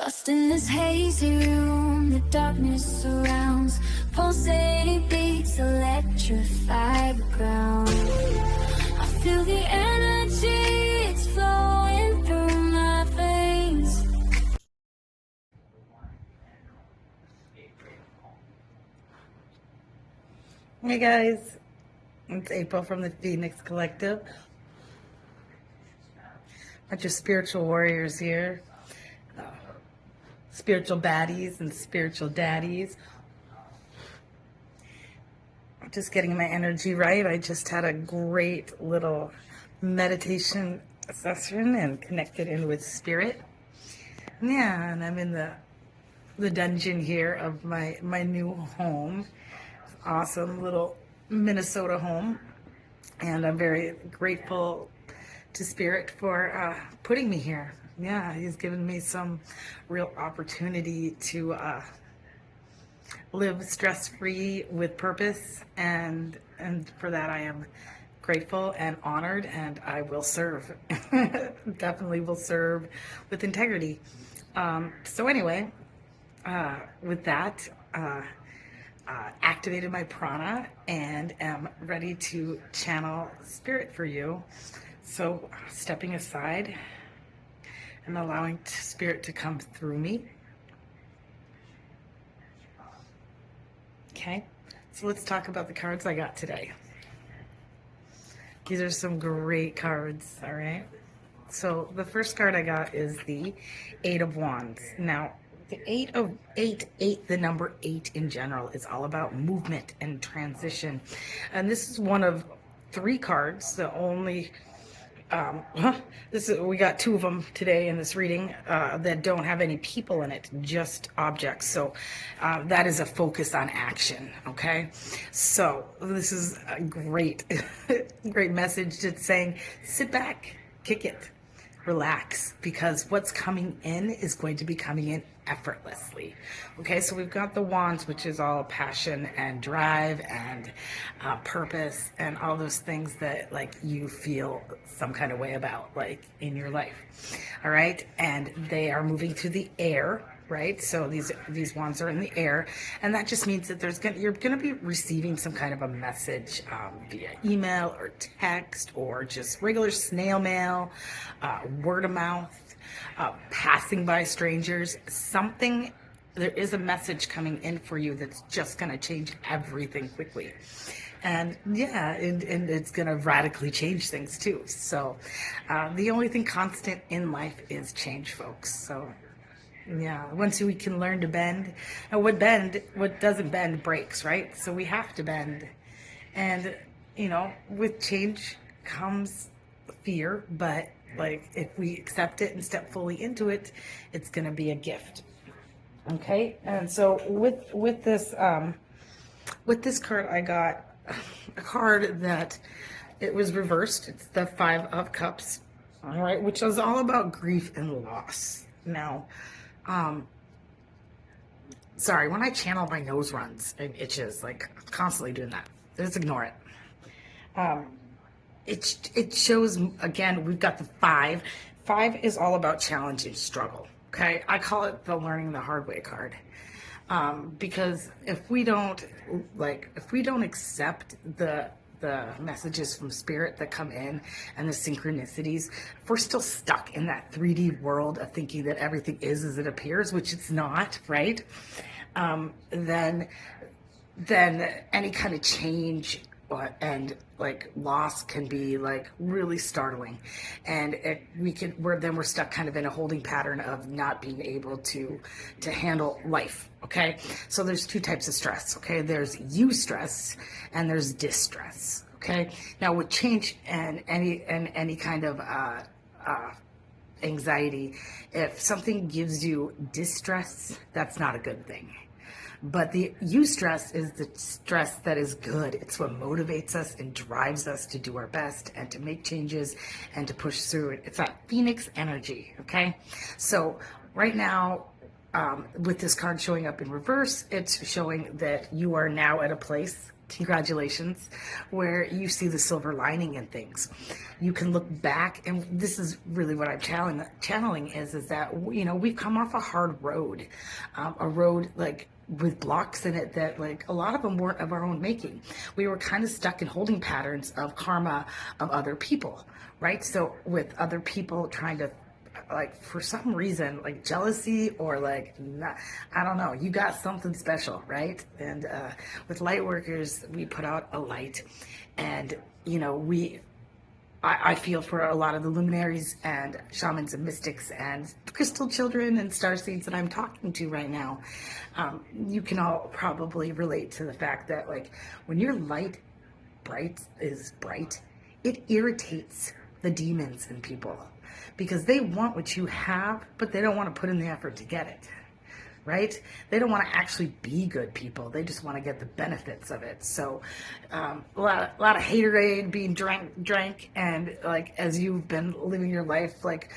Lost in this hazy room, the darkness surrounds. Pulsating beats electrify the ground. I feel the energy, it's flowing through my veins. Hey guys, it's April from the Phoenix Collective. Bunch of spiritual warriors here, spiritual baddies and spiritual daddies. I'm just getting my energy right. I just had a great little meditation session and connected in with spirit. Yeah, and I'm in the dungeon here of my new home. Awesome little Minnesota home, and I'm very grateful to Spirit for putting me here. Yeah, he's given me some real opportunity to live stress-free with purpose, and for that I am grateful and honored, and I will serve. Definitely will serve with integrity. So anyway, with that, activated my prana and am ready to channel spirit for you. So stepping aside and allowing spirit to come through me. Okay, so let's talk about the cards I got today. These are some great cards, all right? So the first card I got is the Eight of Wands. Now, the the number 8 in general is all about movement and transition. And this is one of 3 cards, the only, we got 2 of them today in this reading that don't have any people in it, just objects. So that is a focus on action, okay? So this is a great, great message that's saying, sit back, kick it, relax, because what's coming in is going to be coming in effortlessly. Okay, so we've got the Wands, which is all passion and drive and purpose and all those things that like you feel some kind of way about, like in your life. All right, and they are moving through the air, right? So these wands are in the air, and that just means that you're gonna be receiving some kind of a message via email or text or just regular snail mail, word of mouth, passing by strangers. There is a message coming in for you that's just gonna change everything quickly. And yeah, and it's going to radically change things too. So the only thing constant in life is change, folks. So yeah, once we can learn to bend, and what doesn't bend breaks, right? So we have to bend. And, with change comes fear, but like if we accept it and step fully into it, it's going to be a gift. Okay. And so with this card, I got a card that it was reversed. It's the 5 of Cups, all right, which is all about grief and loss. Now, sorry, when I channel, my nose runs and itches, like constantly doing that. Just ignore it. It shows, again, we've got the 5. 5 is all about challenge and struggle. Okay, I call it the learning the hard way card. Because if we don't accept the messages from spirit that come in and the synchronicities, if we're still stuck in that 3D world of thinking that everything is as it appears, which it's not, right? Then any kind of change and like loss can be like really startling, and we're stuck kind of in a holding pattern of not being able to handle life. Okay, so there's 2 types of stress. Okay, there's eustress and there's distress. Okay, now with change and any kind of anxiety, if something gives you distress, that's not a good thing. But the eustress is the stress that is good. It's what motivates us and drives us to do our best and to make changes and to push through it. It's that Phoenix energy, okay? So right now, with this card showing up in reverse, it's showing that you are now at a place congratulations, where you see the silver lining in things. You can look back, and this is really what I'm channeling is that, you know, we've come off a hard road, a road like with blocks in it that like a lot of them weren't of our own making. We were kind of stuck in holding patterns of karma of other people, right? So with other people trying to, like, for some reason, like jealousy or like not, I don't know, you got something special, right? And with light workers, we put out a light, and you know, I feel for a lot of the luminaries and shamans and mystics and crystal children and starseeds that I'm talking to right now. You can all probably relate to the fact that, like, when your light is bright, it irritates the demons in people because they want what you have, but they don't want to put in the effort to get it. Right? They don't want to actually be good people. They just want to get the benefits of it. So, a lot of haterade being drank, and like as you've been living your life, like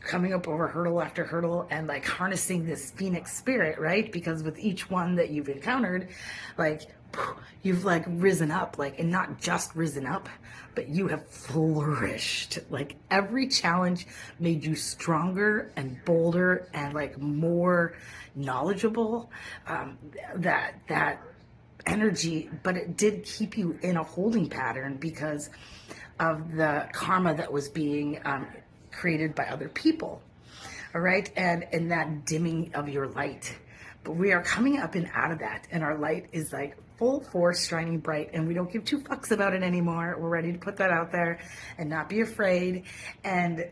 coming up over hurdle after hurdle, and like harnessing this phoenix spirit, right? Because with each one that you've encountered, like you've like risen up, like, and not just risen up, but you have flourished. Like every challenge made you stronger and bolder and like more knowledgeable. That energy, but it did keep you in a holding pattern because of the karma that was being created by other people. All right, and that dimming of your light. But we are coming up and out of that, and our light is like full force, shining bright, and we don't give two fucks about it anymore. We're ready to put that out there and not be afraid. And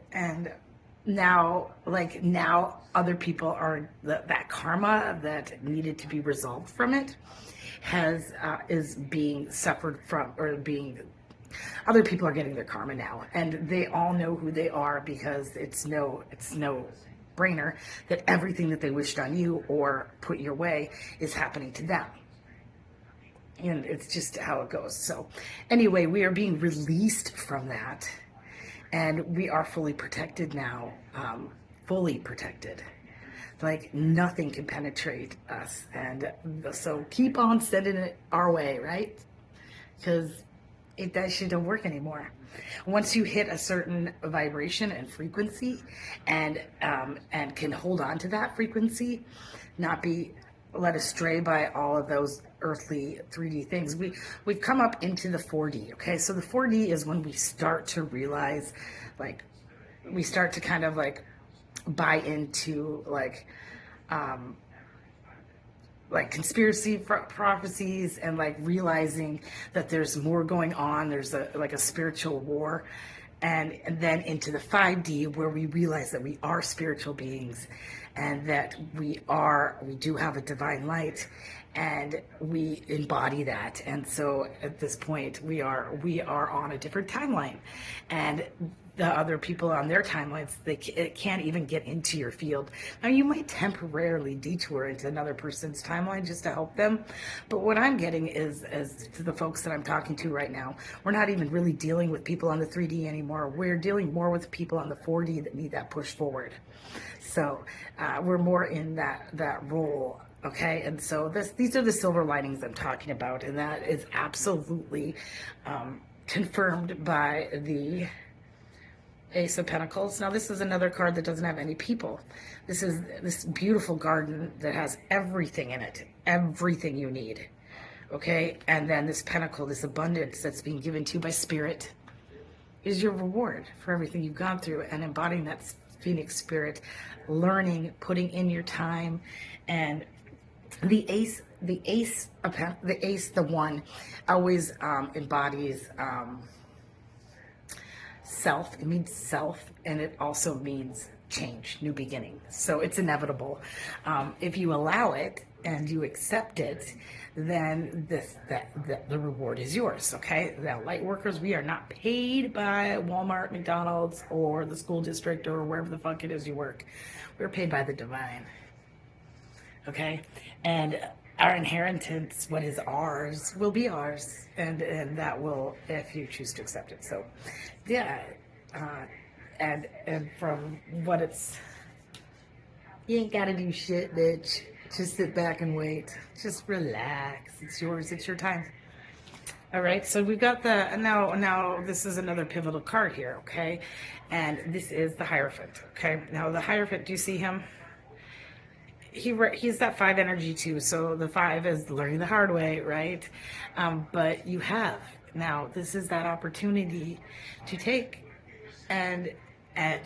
now, like now, other people are that karma that needed to be resolved from it is being suffered from, or being. Other people are getting their karma now, and they all know who they are because it's no brainer that everything that they wished on you or put your way is happening to them. And it's just how it goes. So anyway, we are being released from that, and we are fully protected now, fully protected. Like nothing can penetrate us. And so keep on sending it our way, right? Because that shit don't work anymore. Once you hit a certain vibration and frequency, and can hold on to that frequency, not be led astray by all of those earthly 3D things. We've come up into the 4D. Okay, so the 4D is when we start to realize, like, we start to kind of like buy into like conspiracy prophecies, and like realizing that there's more going on. There's a spiritual war, and then into the 5D where we realize that we are spiritual beings, and that we do have a divine light, and we embody that. And so at this point we are on a different timeline, and the other people on their timelines, it can't even get into your field. Now, you might temporarily detour into another person's timeline just to help them, but what I'm getting is, as to the folks that I'm talking to right now, we're not even really dealing with people on the 3D anymore. We're dealing more with people on the 4D that need that push forward. So we're more in that role. Okay, and so these are the silver linings I'm talking about, and that is absolutely confirmed by the Ace of Pentacles. Now, this is another card that doesn't have any people. This is this beautiful garden that has everything in it, everything you need. Okay, and then this pentacle, this abundance that's being given to you by spirit, is your reward for everything you've gone through, and embodying that phoenix spirit, learning, putting in your time. And the one, always embodies self. It means self, and it also means change, new beginning. So it's inevitable. If you allow it and you accept it, then the reward is yours. Okay. Now, light workers, we are not paid by Walmart, McDonald's, or the school district, or wherever the fuck it is you work. We're paid by the divine. Okay, and our inheritance, what is ours, will be ours, and that will, if you choose to accept it. So, yeah, and from what it's, you ain't gotta do shit, bitch. Just sit back and wait. Just relax. It's yours. It's your time. All right, so we've got the, now this is another pivotal card here, okay? And this is the Hierophant, okay? Now the Hierophant, do you see him? He's that 5 energy too, so the 5 is learning the hard way, right? But you have, now this is that opportunity to and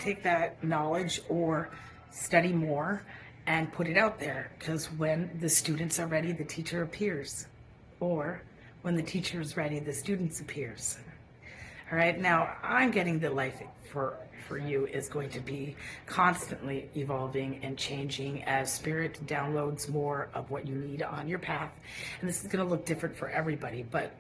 take that knowledge or study more and put it out there, because when the students are ready, the teacher appears, or when the teacher is ready, the students appears. All right, now I'm getting that life for you is going to be constantly evolving and changing as spirit downloads more of what you need on your path. And this is going to look different for everybody, but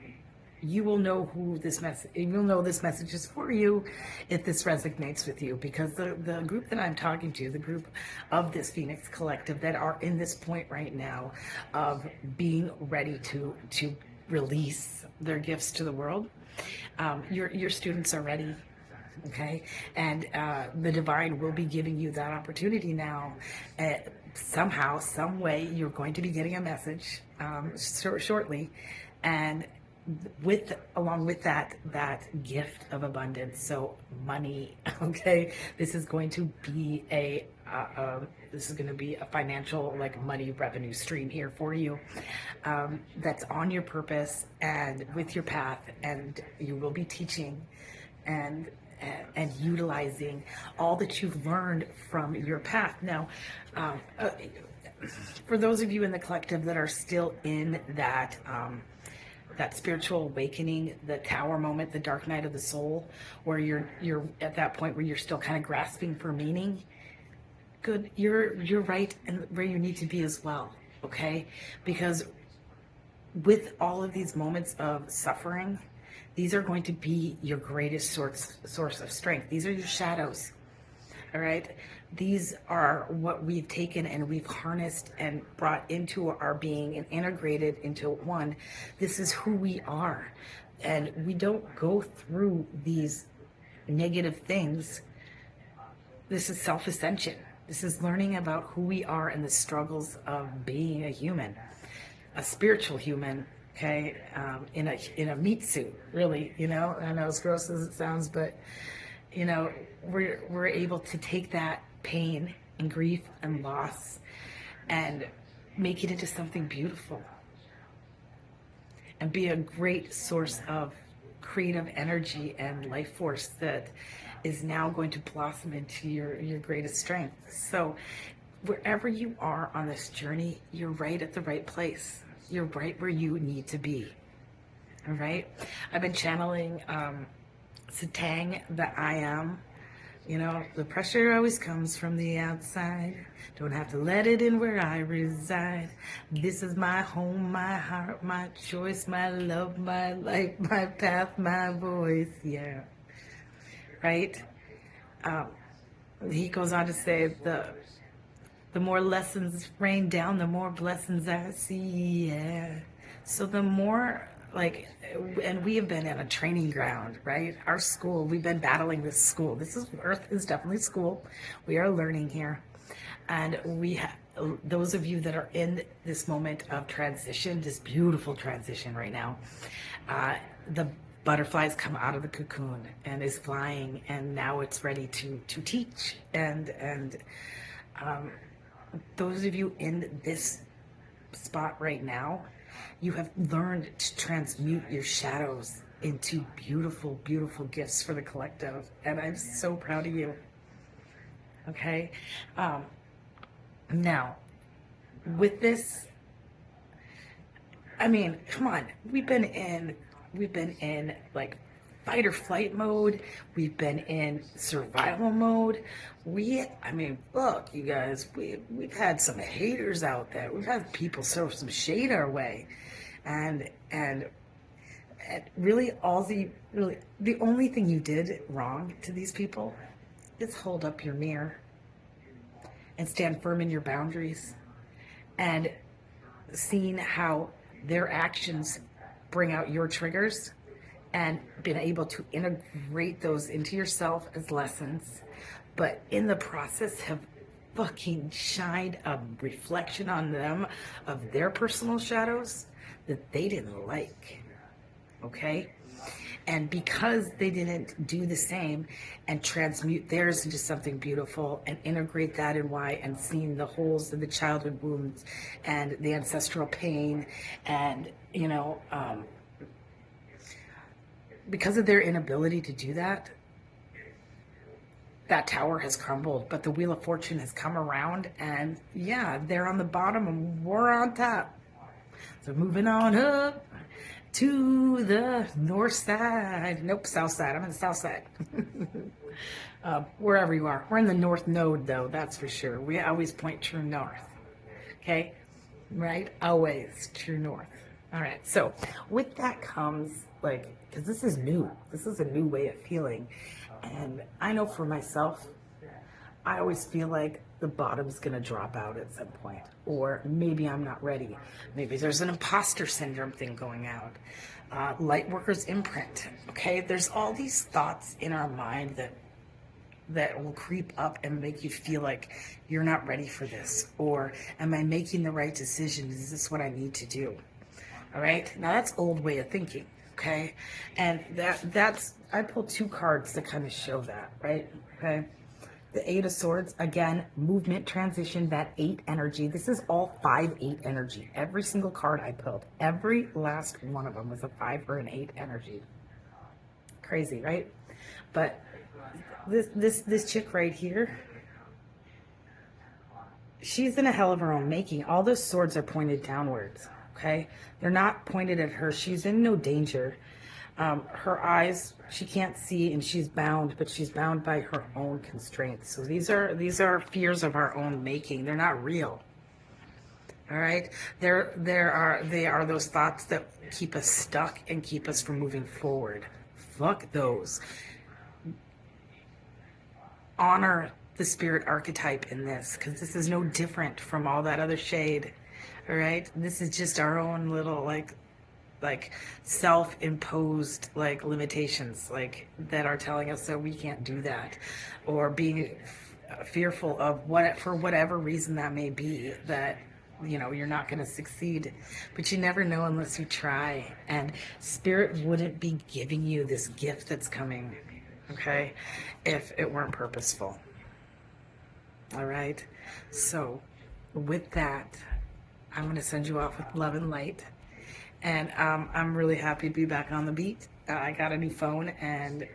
you will know who this message, you'll know this message is for you if this resonates with you, because the group that I'm talking to, the group of this Phoenix collective that are in this point right now of being ready to release their gifts to the world, your students are ready. Okay, and the divine will be giving you that opportunity now. Somehow, some way, you're going to be getting a message shortly, and along with that gift of abundance. So money, okay, this is going to be a financial, like, money revenue stream here for you, that's on your purpose and with your path, and you will be teaching and utilizing all that you've learned from your path. Now, for those of you in the collective that are still in that spiritual awakening, the tower moment, the dark night of the soul, where you're at that point where you're still kind of grasping for meaning, good, you're right, and where you need to be as well, okay? Because with all of these moments of suffering, these are going to be your greatest source of strength. These are your shadows, all right? These are what we've taken and we've harnessed and brought into our being and integrated into one. This is who we are. And we don't go through these negative things. This is self-ascension. This is learning about who we are and the struggles of being a human, a spiritual human, okay, in a meat suit, really, you know. I know, as gross as it sounds, but you know, we're able to take that pain and grief and loss and make it into something beautiful and be a great source of creative energy and life force that is now going to blossom into your greatest strength. So wherever you are on this journey, you're right at the right place. You're right where you need to be. All right. I've been channeling Satang, the I am. You know, the pressure always comes from the outside. Don't have to let it in where I reside. This is my home, my heart, my choice, my love, my life, my path, my voice. Yeah. Right? He goes on to say, the more lessons rain down, the more blessings I see. Yeah. So the more, like, and we have been in a training ground, right? Our school, we've been battling this school. Earth is definitely school. We are learning here. And those of you that are in this moment of transition, this beautiful transition right now, the butterflies come out of the cocoon and is flying, and now it's ready to teach. And those of you in this spot right now, you have learned to transmute your shadows into beautiful, beautiful gifts for the collective. And I'm so proud of you. Okay. Now, with this, I mean, come on, we've been in like fight or flight mode. We've been in survival mode. Look, you guys, we've had some haters out there. We've had people throw some shade our way, and really the only thing you did wrong to these people is hold up your mirror and stand firm in your boundaries, and seeing how their actions bring out your triggers, and been able to integrate those into yourself as lessons, but in the process have fucking shined a reflection on them of their personal shadows that they didn't like. okay? And because they didn't do the same and transmute theirs into something beautiful and integrate that in why, and seeing the holes in the childhood wounds and the ancestral pain, and, because of their inability to do that, that tower has crumbled, but the Wheel of Fortune has come around, and yeah, they're on the bottom and we're on top. So moving on up to the north side. Nope, south side. I'm in the south side. Wherever you are. We're in the north node, though, that's for sure. We always point true north. Okay? Right? Always true north. All right. So with that comes, because this is new. This is a new way of feeling. And I know for myself, I always feel like the bottom's going to drop out at some point, or maybe I'm not ready. Maybe there's an imposter syndrome thing going out. Light worker's imprint. Okay, there's all these thoughts in our mind that will creep up and make you feel like you're not ready for this, or am I making the right decision? Is this what I need to do? All right, now that's old way of thinking. Okay, and that's I pulled two cards to kind of show that, right? Okay. The Eight of Swords, again, movement, transition, that 8 energy. This is all 5-8 energy. Every single card I pulled, every last one of them was a 5 or an 8 energy. Crazy, right? But this chick right here, she's in a hell of her own making. All those swords are pointed downwards, okay? They're not pointed at her. She's in no danger. Her eyes, she can't see, and she's bound, but she's bound by her own constraints. So these are fears of our own making. They're not real. All right, they are those thoughts that keep us stuck and keep us from moving forward. Fuck those. Honor the spirit archetype in this, because this is no different from all that other shade. All right, this is just our own little like self-imposed limitations that are telling us that we can't do that, or being fearful of for whatever reason that may be, that you're not going to succeed. But you never know unless you try, and spirit wouldn't be giving you this gift that's coming, okay, if it weren't purposeful. All right, so with that, I'm going to send you off with love and light. And I'm really happy to be back on the beat. I got a new phone, and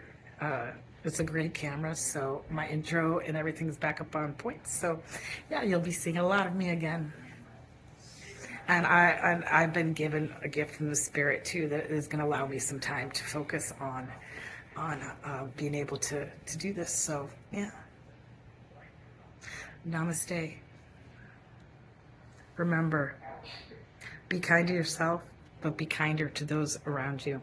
it's a great camera, so my intro and everything's back up on point. So yeah, you'll be seeing a lot of me again. And I've been given a gift from the spirit too that is going to allow me some time to focus on being able to do this. So yeah, namaste. Remember, be kind to yourself, but be kinder to those around you.